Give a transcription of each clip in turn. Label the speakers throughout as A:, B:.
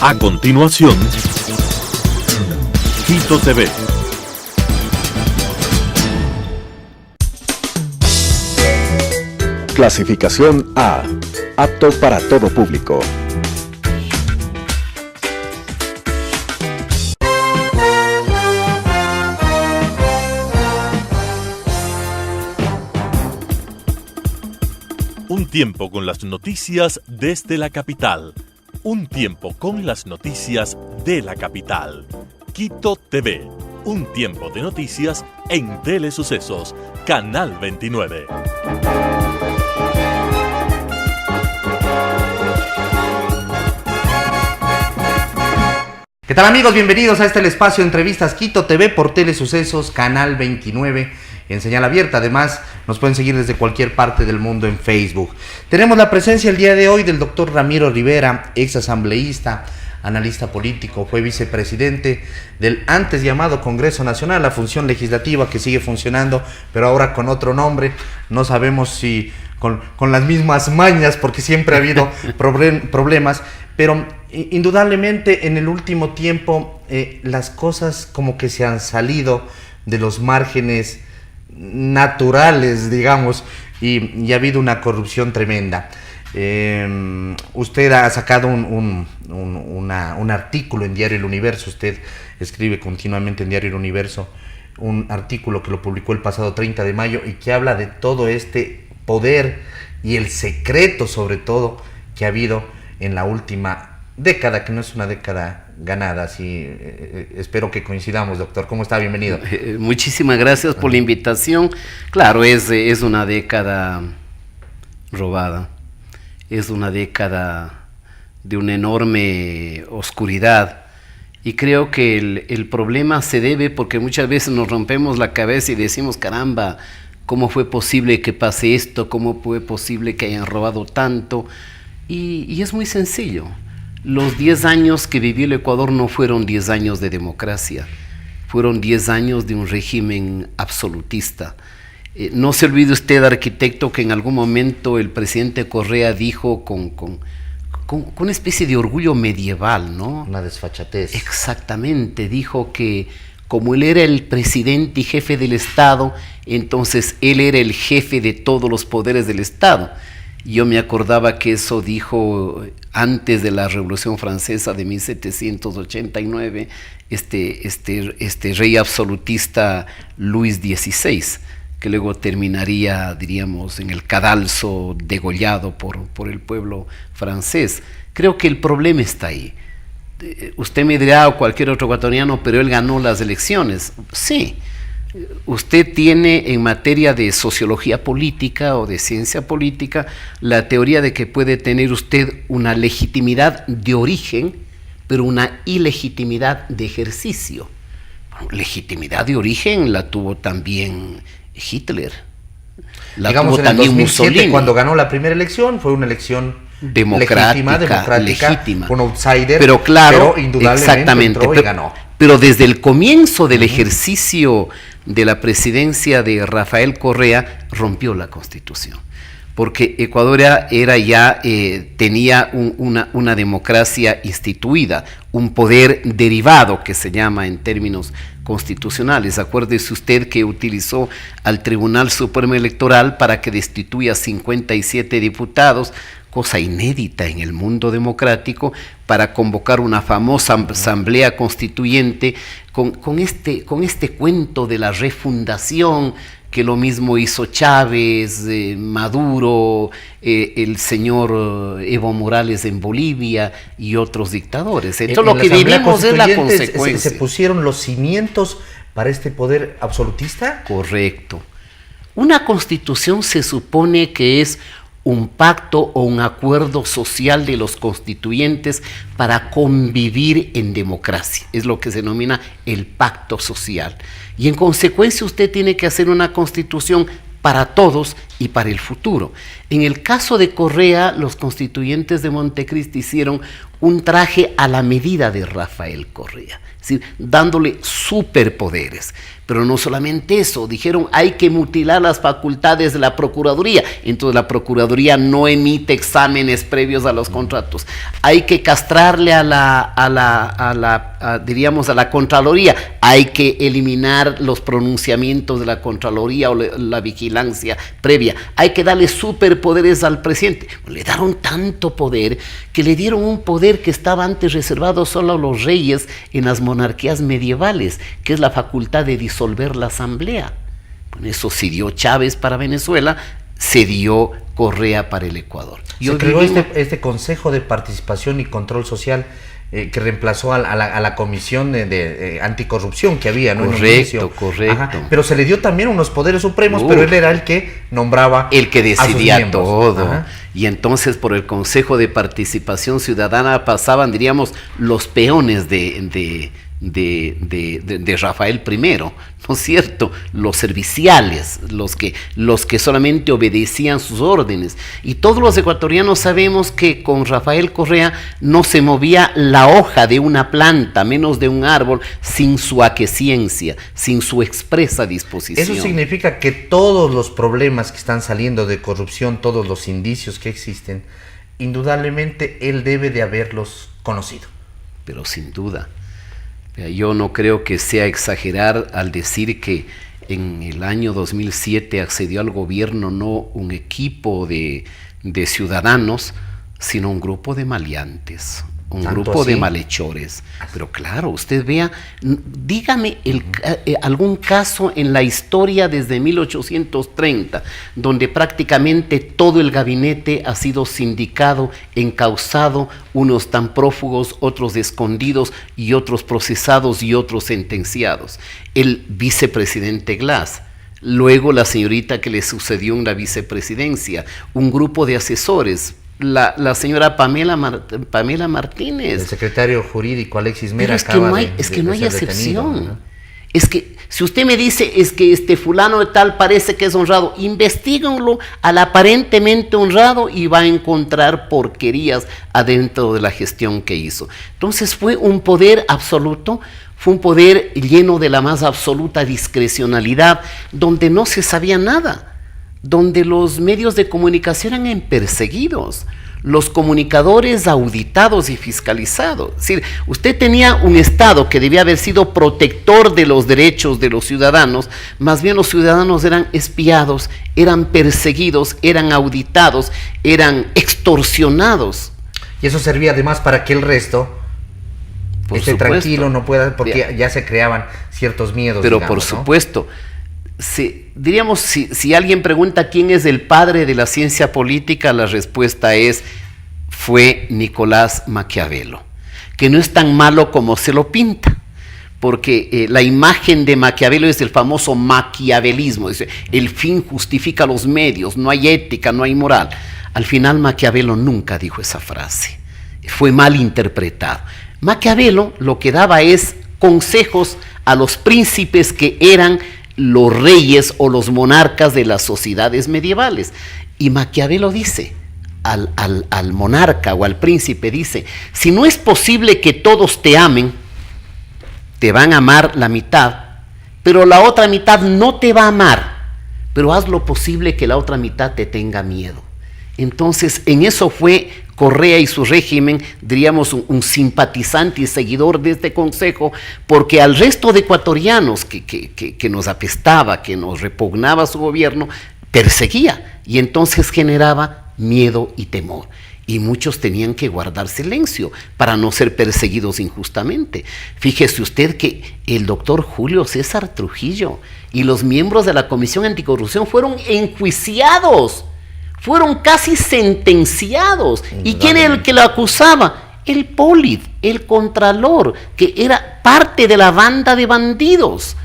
A: A continuación, Quito TV.
B: Clasificación A. Apto para todo público.
A: Un tiempo con las noticias desde la capital. Un tiempo con las noticias de la capital. Quito TV. Un tiempo de noticias en Telesucesos, Canal 29.
C: ¿Qué tal, amigos? Bienvenidos a el espacio de entrevistas Quito TV por Telesucesos, Canal 29, en señal abierta. Además, nos pueden seguir desde cualquier parte del mundo en Facebook. Tenemos la presencia el día de hoy del doctor Ramiro Rivera, ex asambleísta, analista político, fue vicepresidente del antes llamado Congreso Nacional, la función legislativa que sigue funcionando, pero ahora con otro nombre. No sabemos si con las mismas mañas, porque siempre ha habido problemas, pero indudablemente en el último tiempo las cosas como que se han salido de los márgenes naturales, digamos, y ha habido una corrupción tremenda. Usted ha sacado un artículo en Diario El Universo, usted escribe continuamente en Diario El Universo, un artículo que lo publicó el pasado 30 de mayo y que habla de todo este poder y el secreto, sobre todo, que ha habido en la última década, que no es una década ganada. Así, espero que coincidamos, doctor. ¿Cómo está? Bienvenido.
D: Muchísimas gracias por la invitación. Claro, es una década robada, es una década de una enorme oscuridad, y creo que el problema se debe porque muchas veces nos rompemos la cabeza y decimos, caramba, ¿cómo fue posible que pase esto? ¿Cómo fue posible que hayan robado tanto? Y es muy sencillo. Los 10 años que vivió el Ecuador no fueron 10 años de democracia, fueron 10 años de un régimen absolutista. No se olvide usted, arquitecto, que en algún momento el presidente Correa dijo con una especie de orgullo medieval, ¿no?
C: Una desfachatez.
D: Exactamente, dijo que como él era el presidente y jefe del Estado, entonces él era el jefe de todos los poderes del Estado. Yo me acordaba que eso dijo antes de la Revolución Francesa de 1789, este rey absolutista Luis XVI, que luego terminaría, diríamos, en el cadalso, degollado por el pueblo francés. Creo que el problema está ahí. Usted me dirá, o cualquier otro ecuatoriano, pero él ganó las elecciones. Sí. Usted tiene en materia de sociología política o de ciencia política la teoría de que puede tener usted una legitimidad de origen, pero una ilegitimidad de ejercicio. Bueno, legitimidad de origen la tuvo también Hitler, la
C: digamos,
D: tuvo
C: en el
D: también
C: 2007,
D: Mussolini.
C: cuando ganó la primera elección, fue una elección democrática, un outsider,
D: pero claro,
C: pero indudablemente
D: exactamente,
C: entró y ganó.
D: Pero desde el comienzo del ejercicio de la presidencia de Rafael Correa rompió la Constitución, porque Ecuador tenía una democracia instituida, un poder derivado que se llama en términos constitucionales. Acuérdese usted que utilizó al Tribunal Supremo Electoral para que destituya 57 diputados, cosa inédita en el mundo democrático, para convocar una famosa asamblea constituyente con este cuento de la refundación, que lo mismo hizo Chávez, Maduro, el señor Evo Morales en Bolivia y otros dictadores. Entonces lo que vivimos es la consecuencia.
C: ¿Se pusieron los cimientos para este poder absolutista?
D: Correcto. Una constitución se supone que es un pacto o un acuerdo social de los constituyentes para convivir en democracia. Es lo que se denomina el pacto social. Y en consecuencia usted tiene que hacer una constitución para todos y para el futuro. En el caso de Correa, los constituyentes de Montecristi hicieron un traje a la medida de Rafael Correa, es decir, dándole superpoderes. Pero no solamente eso, dijeron hay que mutilar las facultades de la Procuraduría, entonces la Procuraduría no emite exámenes previos a los contratos. Hay que castrarle a la Contraloría, hay que eliminar los pronunciamientos de la Contraloría o la vigilancia previa, hay que darle superpoderes al presidente. Le dieron tanto poder que le dieron un poder que estaba antes reservado solo a los reyes en las monarquías medievales, que es la facultad de disolver la asamblea. Con eso se dio Chávez para Venezuela, se dio Correa para el Ecuador.
C: Se creó este Consejo de Participación y Control Social que reemplazó a la Comisión de Anticorrupción que había, ¿no?
D: Correcto.
C: Ajá, pero se le dio también unos poderes supremos, pero él era el que nombraba,
D: el que decidía todo.
C: Ajá.
D: Y entonces por el Consejo de Participación Ciudadana pasaban, diríamos, los peones de Rafael I, ¿no es cierto? Los serviciales, los que solamente obedecían sus órdenes. Y todos los ecuatorianos sabemos que con Rafael Correa no se movía la hoja de una planta, menos de un árbol, sin su aquiescencia, sin su expresa disposición.
C: Eso significa que todos los problemas que están saliendo de corrupción, todos los indicios que existen, indudablemente él debe de haberlos conocido.
D: Pero sin duda. Yo no creo que sea exagerar al decir que en el año 2007 accedió al gobierno no un equipo de ciudadanos, sino un grupo de maleantes, un grupo de malhechores. Pero claro, usted vea, dígame algún caso en la historia desde 1830, donde prácticamente todo el gabinete ha sido sindicado, encausado, unos tan prófugos, otros escondidos y otros procesados y otros sentenciados. El vicepresidente Glass, luego la señorita que le sucedió en la vicepresidencia, un grupo de asesores, la señora Pamela Martínez.
C: El secretario jurídico Alexis Mera.
D: Pero es que no hay excepción, ¿no? Es que si usted me dice es que este fulano de tal parece que es honrado, investíguenlo al aparentemente honrado y va a encontrar porquerías adentro de la gestión que hizo. Entonces fue un poder absoluto, fue un poder lleno de la más absoluta discrecionalidad, donde no se sabía nada, donde los medios de comunicación eran perseguidos, los comunicadores auditados y fiscalizados. Es decir, usted tenía un Estado que debía haber sido protector de los derechos de los ciudadanos, más bien los ciudadanos eran espiados, eran perseguidos, eran auditados, eran extorsionados.
C: Y eso servía además para que el resto esté tranquilo, no pueda, porque ya se creaban ciertos miedos.
D: Pero
C: digamos,
D: por supuesto, diríamos, si alguien pregunta quién es el padre de la ciencia política, la respuesta fue Nicolás Maquiavelo, que no es tan malo como se lo pinta, porque la imagen de Maquiavelo es el famoso maquiavelismo, dice, el fin justifica los medios, no hay ética, no hay moral. Al final Maquiavelo nunca dijo esa frase, fue mal interpretado. Maquiavelo lo que daba es consejos a los príncipes que eran los reyes o los monarcas de las sociedades medievales. Y Maquiavelo dice al monarca o al príncipe, dice, si no es posible que todos te amen, te van a amar la mitad, pero la otra mitad no te va a amar, pero haz lo posible que la otra mitad te tenga miedo. Entonces, en eso fue Correa y su régimen, diríamos, un simpatizante y seguidor de este consejo, porque al resto de ecuatorianos que nos apestaba, que nos repugnaba su gobierno, perseguía y entonces generaba miedo y temor. Y muchos tenían que guardar silencio para no ser perseguidos injustamente. Fíjese usted que el doctor Julio César Trujillo y los miembros de la Comisión Anticorrupción fueron enjuiciados, fueron casi sentenciados. ¿Y quién era el que lo acusaba? El Polid, el Contralor, que era parte de la banda de bandidos.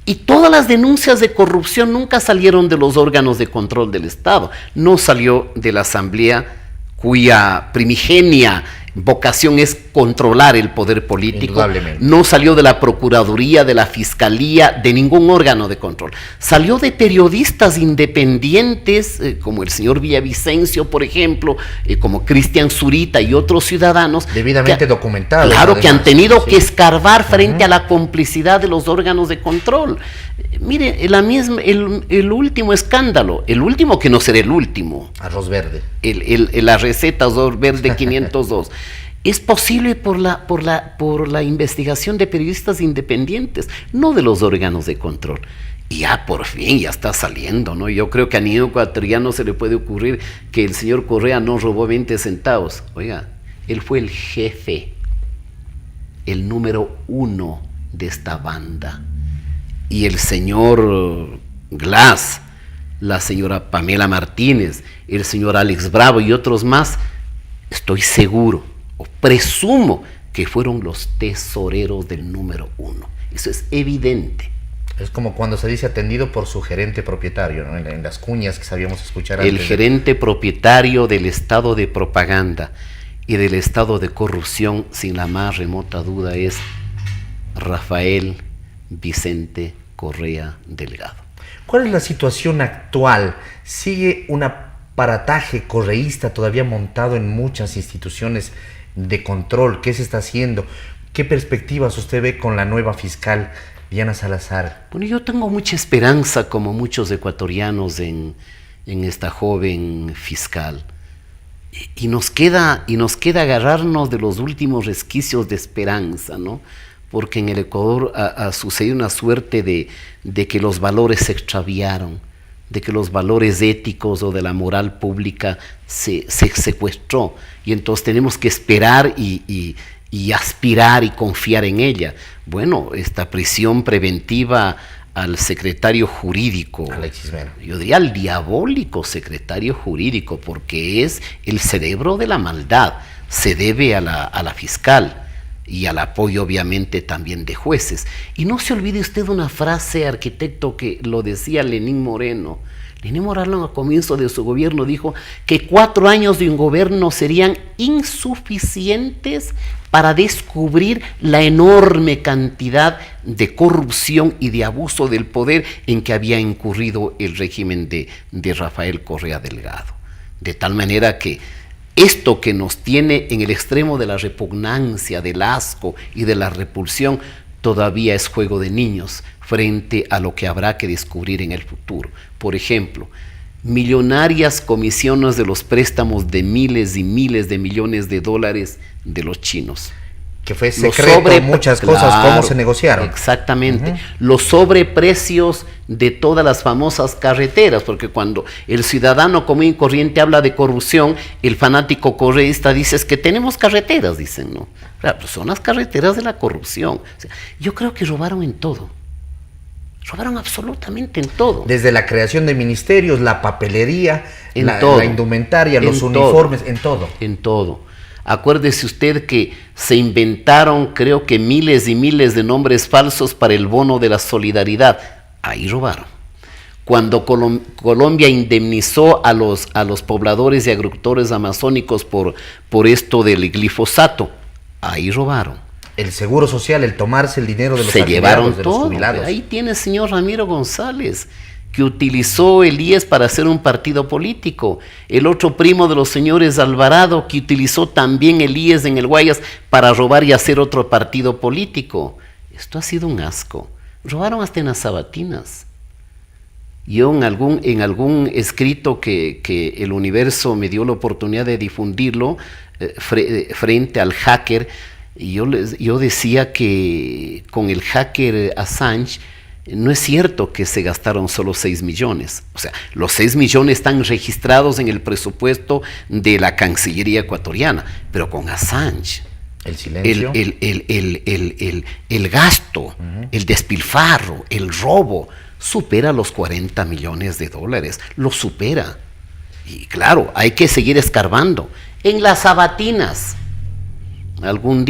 D: Y todas las denuncias de corrupción nunca salieron de los órganos de control del Estado, no salió de la Asamblea, cuya primigenia vocación es controlar el poder político.
C: Indudablemente.
D: No salió de la Procuraduría, de la Fiscalía, de ningún órgano de control. Salió de periodistas independientes, como el señor Villavicencio, por ejemplo, como Cristian Zurita y otros ciudadanos.
C: Debidamente documentados.
D: Claro,
C: además,
D: que han tenido
C: sí,
D: que escarbar frente a la complicidad de los órganos de control. Mire, el último escándalo, el último que no será el último.
C: Arroz verde.
D: La receta Arroz Verde 502. Es posible por la investigación de periodistas independientes, no de los órganos de control. Y ya por fin, ya está saliendo, ¿no? Yo creo que a ningún ecuatoriano se le puede ocurrir que el señor Correa no robó 20 centavos. Oiga, él fue el jefe, el número 1 de esta banda. Y el señor Glass, la señora Pamela Martínez, el señor Alex Bravo y otros más, estoy seguro o presumo que fueron los tesoreros del número 1. Eso es evidente.
C: Es como cuando se dice atendido por su gerente propietario, ¿no? En las cuñas que sabíamos escuchar antes.
D: El gerente propietario del estado de propaganda y del estado de corrupción, sin la más remota duda, es Rafael Vicente Correa Delgado.
C: ¿Cuál es la situación actual? ¿Sigue un aparataje correísta todavía montado en muchas instituciones de control? ¿Qué se está haciendo? ¿Qué perspectivas usted ve con la nueva fiscal Diana Salazar?
D: Bueno, yo tengo mucha esperanza, como muchos ecuatorianos, en esta joven fiscal. Y nos queda agarrarnos de los últimos resquicios de esperanza, ¿no? Porque en el Ecuador ha sucedido una suerte de que los valores se extraviaron, de que los valores éticos o de la moral pública se secuestró. Y entonces tenemos que esperar y aspirar y confiar en ella. Bueno, esta prisión preventiva al secretario jurídico,
C: Alexis Mera.
D: yo diría al diabólico secretario jurídico, porque es el cerebro de la maldad, se debe a la fiscal y al apoyo obviamente también de jueces. Y no se olvide usted una frase, arquitecto, que lo decía Lenín Moreno. Lenín Moreno al comienzo de su gobierno dijo que 4 años de un gobierno serían insuficientes para descubrir la enorme cantidad de corrupción y de abuso del poder en que había incurrido el régimen de Rafael Correa Delgado. De tal manera que esto que nos tiene en el extremo de la repugnancia, del asco y de la repulsión, todavía es juego de niños frente a lo que habrá que descubrir en el futuro. Por ejemplo, millonarias comisiones de los préstamos de miles y miles de millones de dólares de los chinos.
C: Que fue secreto muchas cosas, cómo se negociaron.
D: Exactamente. Los sobreprecios de todas las famosas carreteras, porque cuando el ciudadano común y corriente habla de corrupción, el fanático correísta dice es que tenemos carreteras, dicen, ¿no? Claro, pues son las carreteras de la corrupción. O sea, yo creo que robaron en todo. Robaron absolutamente en todo.
C: Desde la creación de ministerios, la papelería, la indumentaria, los uniformes, en todo.
D: En todo. Acuérdese usted que se inventaron, creo que miles y miles de nombres falsos para el bono de la solidaridad. Ahí robaron. Cuando Colombia indemnizó a los pobladores y agricultores amazónicos por esto del glifosato, ahí robaron.
C: El seguro social, el tomarse el dinero de los
D: se llevaron
C: de
D: todo.
C: Los jubilados.
D: Ahí tiene el señor Ramiro González, que utilizó el IES para hacer un partido político. El otro primo de los señores Alvarado, que utilizó también el IES en el Guayas para robar y hacer otro partido político. Esto ha sido un asco. Robaron hasta en las sabatinas. Yo en algún escrito que el Universo me dio la oportunidad de difundirlo frente al hacker, yo decía que con el hacker Assange no es cierto que se gastaron solo 6 millones. O sea, los 6 millones están registrados en el presupuesto de la Cancillería ecuatoriana, pero con Assange,
C: el silencio,
D: el gasto, el despilfarro, el robo, supera los 40 millones de dólares, lo supera. Y claro, hay que seguir escarbando. En las sabatinas, algún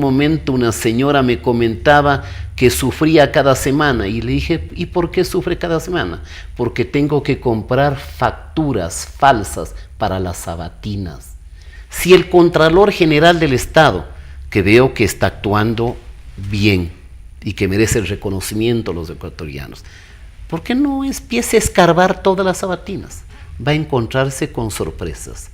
D: momento una señora me comentaba que sufría cada semana y le dije, ¿y por qué sufre cada semana? Porque tengo que comprar facturas falsas para las sabatinas. Si el Contralor General del Estado, que veo que está actuando bien y que merece el reconocimiento a los ecuatorianos, ¿por qué no empiece a escarbar todas las sabatinas? Va a encontrarse con sorpresas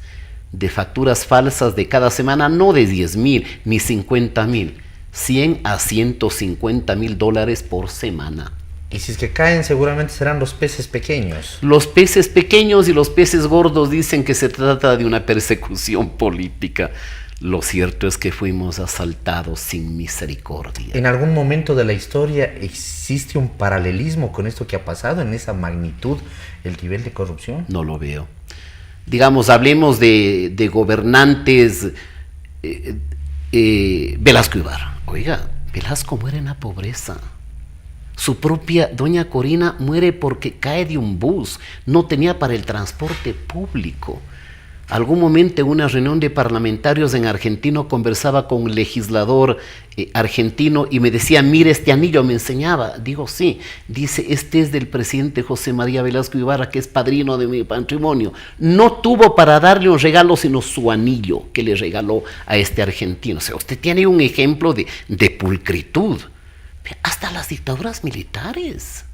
D: de facturas falsas de cada semana, no de 10,000 ni 50,000, 100 a 150,000 dólares por semana.
C: Y si es que caen, seguramente serán los peces pequeños.
D: Los peces pequeños y los peces gordos dicen que se trata de una persecución política. Lo cierto es que fuimos asaltados sin misericordia.
C: ¿En algún momento de la historia existe un paralelismo con esto que ha pasado en esa magnitud, el nivel de corrupción?
D: No lo veo. Digamos, hablemos de gobernantes. Velasco Ibarra. Oiga, Velasco muere en la pobreza. Su propia doña Corina muere porque cae de un bus, no tenía para el transporte público. Algún momento en una reunión de parlamentarios en Argentina conversaba con un legislador argentino y me decía, mire este anillo, me enseñaba. Digo, sí, dice, este es del presidente José María Velasco Ibarra, que es padrino de mi patrimonio. No tuvo para darle un regalo, sino su anillo que le regaló a este argentino. O sea, usted tiene un ejemplo de pulcritud. Hasta las dictaduras militares.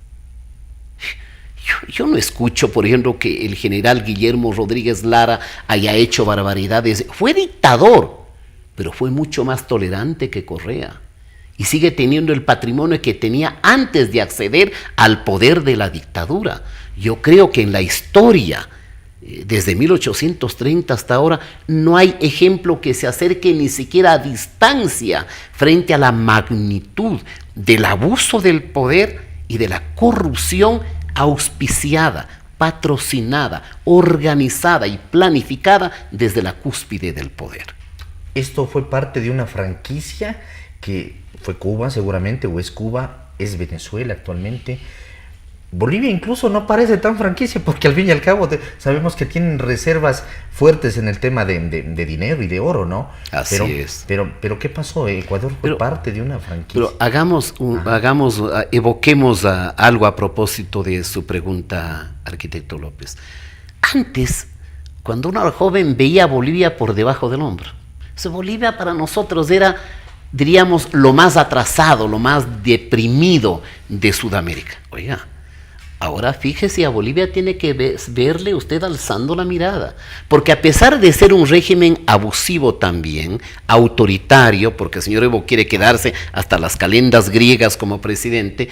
D: Yo no escucho, por ejemplo, que el general Guillermo Rodríguez Lara haya hecho barbaridades. Fue dictador, pero fue mucho más tolerante que Correa. Y sigue teniendo el patrimonio que tenía antes de acceder al poder de la dictadura. Yo creo que en la historia, desde 1830 hasta ahora, no hay ejemplo que se acerque ni siquiera a distancia frente a la magnitud del abuso del poder y de la corrupción auspiciada, patrocinada, organizada y planificada desde la cúspide del poder.
C: Esto fue parte de una franquicia que fue Cuba seguramente, o es Cuba, es Venezuela actualmente. Bolivia incluso no parece tan franquicia porque al fin y al cabo sabemos que tienen reservas fuertes en el tema de dinero y de oro, ¿no?
D: Así es.
C: Pero ¿qué pasó? Ecuador fue parte de una franquicia.
D: Pero evoquemos algo a propósito de su pregunta, arquitecto López. Antes, cuando uno era joven, veía a Bolivia por debajo del hombro. O sea, Bolivia para nosotros era, diríamos, lo más atrasado, lo más deprimido de Sudamérica. Oiga, ahora fíjese, a Bolivia tiene que verle usted alzando la mirada, porque a pesar de ser un régimen abusivo también, autoritario, porque el señor Evo quiere quedarse hasta las calendas griegas como presidente,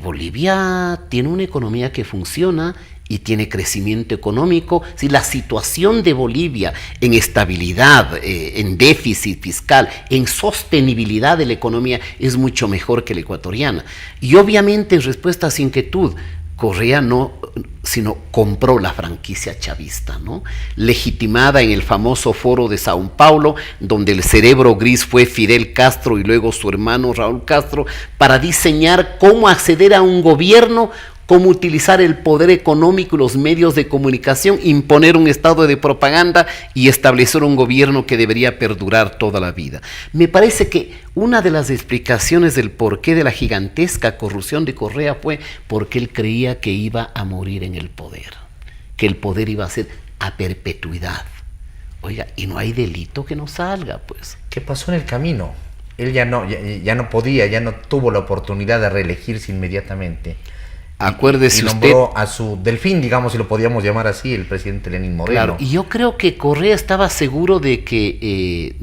D: Bolivia tiene una economía que funciona y tiene crecimiento económico. Si la situación de Bolivia en estabilidad, en déficit fiscal, en sostenibilidad de la economía es mucho mejor que la ecuatoriana. Y obviamente en respuesta a su inquietud, Correa no, sino compró la franquicia chavista, ¿no? Legitimada en el famoso foro de Sao Paulo, donde el cerebro gris fue Fidel Castro y luego su hermano Raúl Castro, para diseñar cómo acceder a un gobierno, cómo utilizar el poder económico y los medios de comunicación, imponer un estado de propaganda y establecer un gobierno que debería perdurar toda la vida. Me parece que una de las explicaciones del porqué de la gigantesca corrupción de Correa fue porque él creía que iba a morir en el poder, que el poder iba a ser a perpetuidad. Oiga, y no hay delito que no salga, pues.
C: ¿Qué pasó en el camino? Él ya no podía, ya no tuvo la oportunidad de reelegirse inmediatamente.
D: Acuérdese
C: y nombró usted a su delfín, digamos, si lo podíamos llamar así, el presidente Lenín Moreno.
D: Claro, y yo creo que Correa estaba seguro de que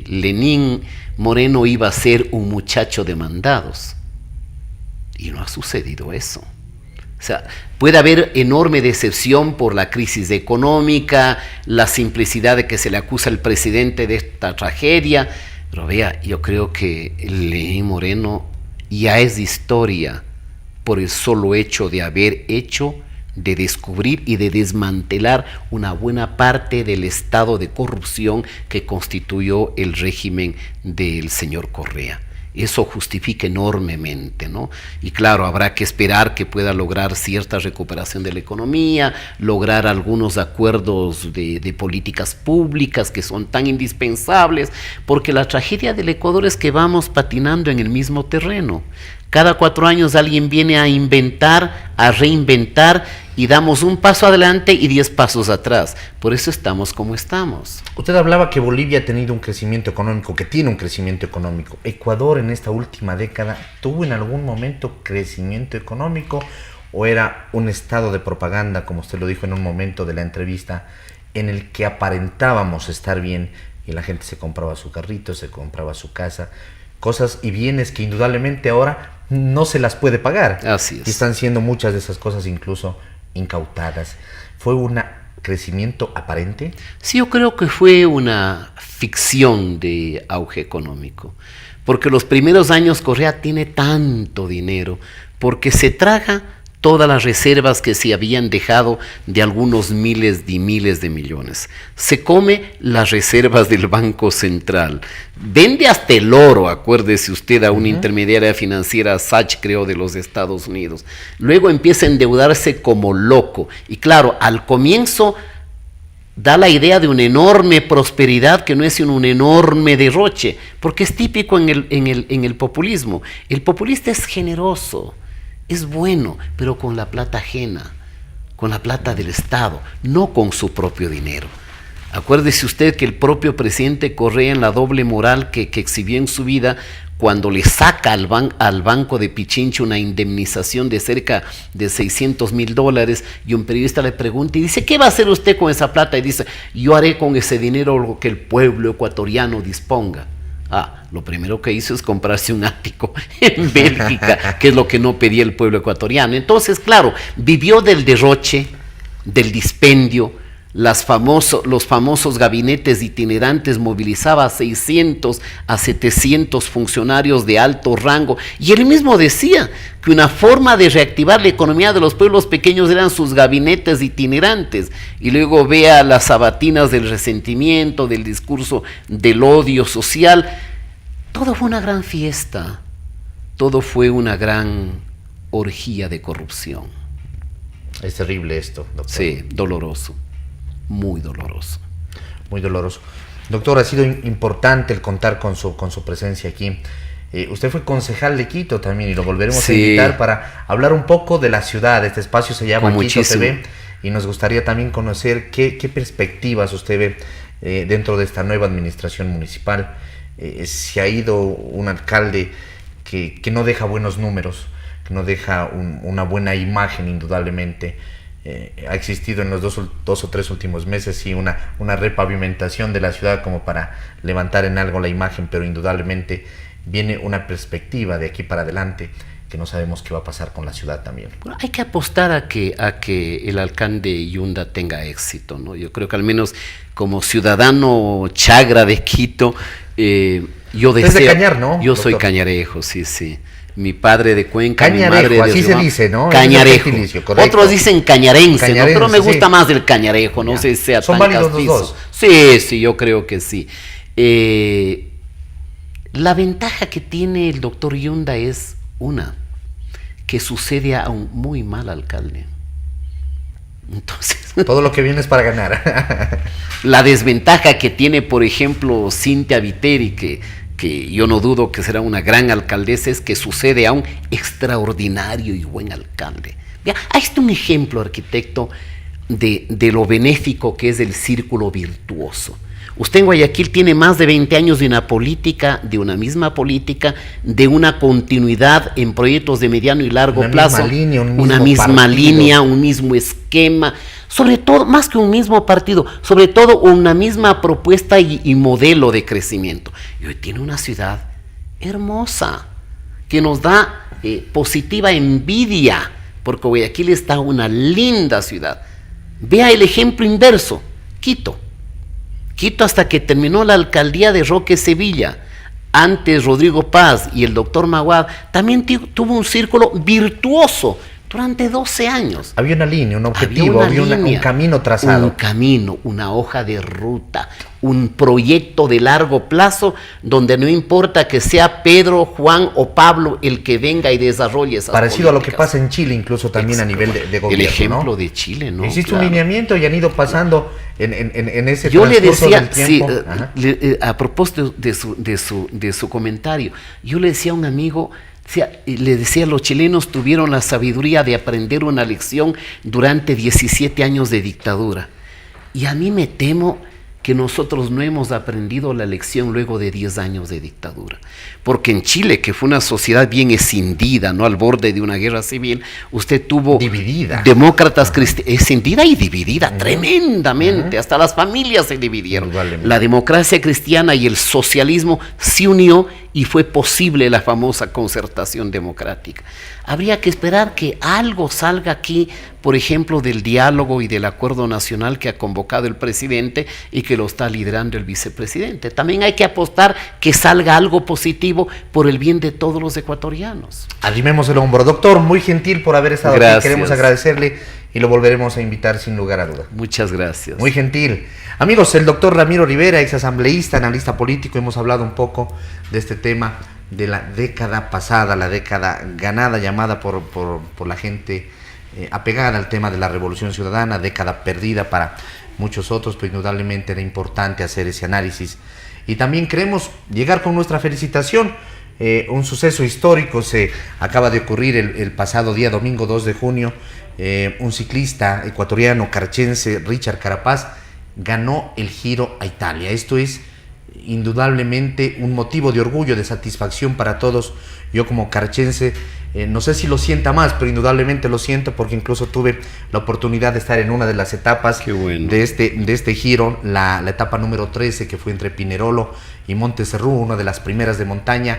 D: Lenín Moreno iba a ser un muchacho de mandados. Y no ha sucedido eso. O sea, puede haber enorme decepción por la crisis económica, la simplicidad de que se le acusa al presidente de esta tragedia, pero vea, yo creo que Lenín Moreno ya es de historia por el solo hecho de haber hecho, de descubrir y de desmantelar una buena parte del estado de corrupción que constituyó el régimen del señor Correa. Eso justifica enormemente, ¿no? Y claro, habrá que esperar que pueda lograr cierta recuperación de la economía, lograr algunos acuerdos de políticas públicas que son tan indispensables, porque la tragedia del Ecuador es que vamos patinando en el mismo terreno. Cada 4 años alguien viene a inventar, a reinventar, y damos un paso adelante y 10 pasos atrás. Por eso estamos como estamos.
C: Usted hablaba que Bolivia ha tenido un crecimiento económico, que tiene un crecimiento económico. ¿Ecuador en esta última década tuvo en algún momento crecimiento económico o era un estado de propaganda, como usted lo dijo en un momento de la entrevista, en el que aparentábamos estar bien y la gente se compraba su carrito, se compraba su casa, cosas y bienes que indudablemente ahora no se las puede pagar?
D: Así es.
C: Y están siendo muchas de esas cosas incluso incautadas. ¿Fue un crecimiento aparente?
D: Sí, yo creo que fue una ficción de auge económico, porque los primeros años Correa tiene tanto dinero, porque se traga todas las reservas que se habían dejado de algunos miles de millones. Se come las reservas del Banco Central. Vende hasta el oro, acuérdese usted, a una intermediaria financiera, Sach, creo, de los Estados Unidos. Luego empieza a endeudarse como loco. Y claro, al comienzo da la idea de una enorme prosperidad que no es sino un enorme derroche, porque es típico en el populismo. El populista es generoso, es bueno, pero con la plata ajena, con la plata del Estado, no con su propio dinero. Acuérdese usted que el propio presidente Correa, en la doble moral que exhibió en su vida, cuando le saca al banco de Pichincha una indemnización de cerca de $600,000, y un periodista le pregunta y dice, ¿qué va a hacer usted con esa plata? Y dice, yo haré con ese dinero lo que el pueblo ecuatoriano disponga. Lo primero que hizo es comprarse un ático en Bélgica, que es lo que no pedía el pueblo ecuatoriano. Entonces, claro, vivió del derroche, del dispendio. Los famosos gabinetes itinerantes movilizaba a 600 a 700 funcionarios de alto rango, y él mismo decía que una forma de reactivar la economía de los pueblos pequeños eran sus gabinetes itinerantes. Y luego vea las sabatinas del resentimiento, del discurso del odio social. Todo fue una gran fiesta, todo fue una gran orgía de corrupción.
C: Es terrible esto, doctor.
D: Sí, doloroso. Muy doloroso.
C: Muy doloroso. Doctor, ha sido importante el contar con su presencia aquí. Usted fue concejal de Quito también y lo volveremos a invitar para hablar un poco de la ciudad. Este espacio se llama Quito TV y nos gustaría también conocer qué perspectivas usted ve dentro de esta nueva administración municipal. Se ha ido un alcalde que no deja buenos números, que no deja una buena imagen indudablemente. Ha existido en los dos o tres últimos meses sí una repavimentación de la ciudad como para levantar en algo la imagen, pero indudablemente viene una perspectiva de aquí para adelante que no sabemos qué va a pasar con la ciudad también.
D: Bueno, hay que apostar a que el alcalde Yunda tenga éxito, ¿no? Yo creo que al menos como ciudadano chagra de Quito, yo deseo...
C: Es de Cañar, ¿no?
D: Yo
C: doctor?
D: Soy cañarejo, sí. Mi padre de Cuenca,
C: Cañarejo,
D: mi madre de
C: así
D: Riobamba.
C: se dice, ¿no?
D: Cañarejo. Otros dicen cañarense, ¿no? Pero me gusta más del cañarejo, no sé si sea
C: ¿Son
D: tan
C: válidos
D: castizo.
C: los dos?
D: Sí, yo creo que sí. La ventaja que tiene el doctor Yunda es que sucede a un muy mal alcalde. Entonces,
C: todo lo que viene es para ganar.
D: La desventaja que tiene, por ejemplo, Cintia Viteri, que yo no dudo que será una gran alcaldesa, es que sucede a un extraordinario y buen alcalde. Vea, ahí está un ejemplo, arquitecto, de lo benéfico que es el círculo virtuoso. Usted en Guayaquil tiene más de 20 años de una misma política, de una continuidad en proyectos de mediano y largo plazo, una misma línea, un mismo esquema, sobre todo, más que un mismo partido, sobre todo una misma propuesta y modelo de crecimiento. Y hoy tiene una ciudad hermosa, que nos da positiva envidia, porque Guayaquil está una linda ciudad. Vea el ejemplo inverso, Quito, hasta que terminó la alcaldía de Roque Sevilla, antes Rodrigo Paz y el doctor Maguad, también tuvo un círculo virtuoso durante 12 años.
C: Había una línea, un objetivo, había un camino trazado.
D: Un camino, una hoja de ruta, un proyecto de largo plazo, donde no importa que sea Pedro, Juan o Pablo el que venga y desarrolle esas
C: Parecido
D: políticas.
C: a lo que pasa en Chile, incluso también a nivel de gobierno.
D: El ejemplo, ¿no?, de Chile, ¿no?
C: Existe un lineamiento y han ido pasando en ese
D: yo le decía,
C: del tiempo.
D: Sí, a propósito de su comentario, yo le decía a un amigo, Le decía, los chilenos tuvieron la sabiduría de aprender una lección durante 17 años de dictadura. Y a mí me temo que nosotros no hemos aprendido la lección luego de 10 años de dictadura. Porque en Chile, que fue una sociedad bien escindida, ¿no?, al borde de una guerra civil, usted tuvo
C: dividida,
D: demócratas escindida y dividida tremendamente, hasta las familias se dividieron. La democracia cristiana y el socialismo se unió y fue posible la famosa concertación democrática. Habría que esperar que algo salga aquí, por ejemplo, del diálogo y del acuerdo nacional que ha convocado el presidente y que lo está liderando el vicepresidente. También hay que apostar que salga algo positivo por el bien de todos los ecuatorianos.
C: Arrimemos el hombro. Doctor, muy gentil por haber estado
D: Gracias.
C: aquí. Queremos agradecerle y lo volveremos a invitar sin lugar a duda.
D: Muchas gracias.
C: Muy gentil. Amigos, el doctor Ramiro Rivera, ex asambleísta, analista político, hemos hablado un poco de este tema de la década pasada, la década ganada, llamada por la gente apegada al tema de la Revolución Ciudadana, década perdida para muchos otros, pero indudablemente era importante hacer ese análisis. Y también queremos llegar con nuestra felicitación. Un suceso histórico se acaba de ocurrir el pasado día domingo 2 de junio. Un ciclista ecuatoriano carchense, Richard Carapaz, ganó el Giro a Italia. Esto es indudablemente un motivo de orgullo, de satisfacción para todos. Yo como carchense, no sé si lo sienta más, pero indudablemente lo siento porque incluso tuve la oportunidad de estar en una de las etapas de este Giro, la etapa número 13, que fue entre Pinerolo y Monte Cerrú, una de las primeras de montaña,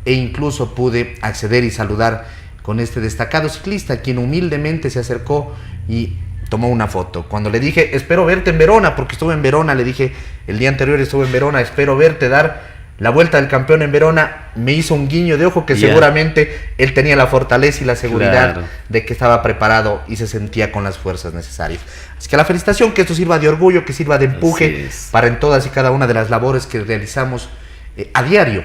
C: e incluso pude acceder y saludar con este destacado ciclista, quien humildemente se acercó y tomó una foto. Cuando le dije, espero verte en Verona, porque estuve en Verona, le dije, el día anterior estuve en Verona, espero verte dar la vuelta del campeón en Verona, me hizo un guiño de ojo que seguramente él tenía la fortaleza y la seguridad de que estaba preparado y se sentía con las fuerzas necesarias. Así que la felicitación, que esto sirva de orgullo, que sirva de empuje para en todas y cada una de las labores que realizamos a diario,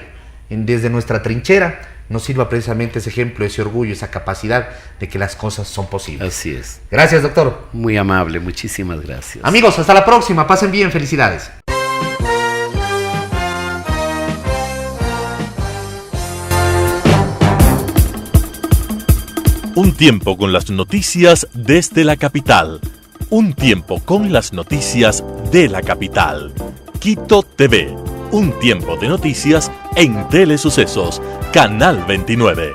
C: desde nuestra trinchera, nos sirva precisamente ese ejemplo, ese orgullo, esa capacidad de que las cosas son posibles.
D: Así es.
C: Gracias, doctor.
D: Muy amable, muchísimas gracias.
C: Amigos, hasta la próxima, pasen bien, felicidades.
A: Un tiempo con las noticias desde la capital. Un tiempo con las noticias de la capital. Quito TV. Un tiempo de noticias en Telesucesos, Canal 29.